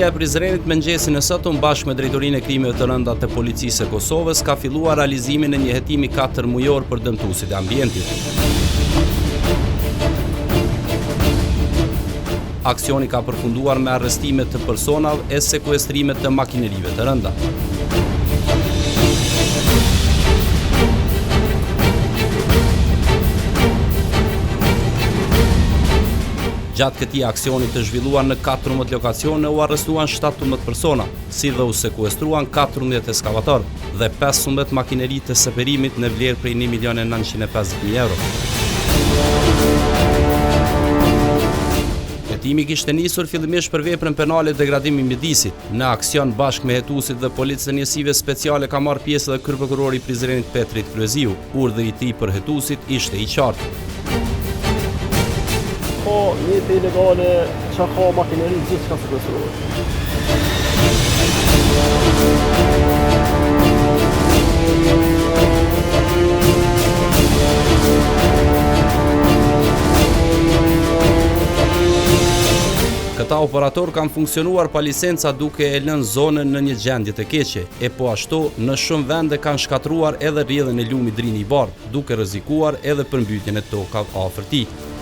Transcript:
Policia e Prizrenit mëngjesin e sotëm bashkë me Drejtorinë e Krimeve të Rënda të Policisë së Kosovës ka filluar realizimin e një hetimi 4 mujor për dëmtuesit e ambientit. Aksioni ka përfunduar me arrestimet të personave e sekuestrimet të makinerive të rënda. Gjatë këtij aksioni të zhvilluar në 14 lokacione u arrestuan 17 persona, si dhe u sekuestruan 14 eskavator dhe 15 makineri të seperimit në vlerë prej 1.950.000 euro. Hetimi kishte nisur fillimisht për veprën penale degradimi mjedisit. Në aksion bashkë me hetuesit dhe policën njësive speciale ka marrë pjesë dhe kryprokurori i Prizrenit Petrit Kryeziu. Urdhri i tij për hetuesit ishte i qartë. Po jetë ilegale që ka makineri gjithë që ka sekuestruar. Këta operator kanë funksionuar pa licenca duke e lënë zonën në një gjendje të keqe, e po ashtu në shumë vende kanë shkatruar edhe rrjedhën e lumit Drini i Bardhë, duke rrezikuar edhe përmbytjen e tokave afër tij.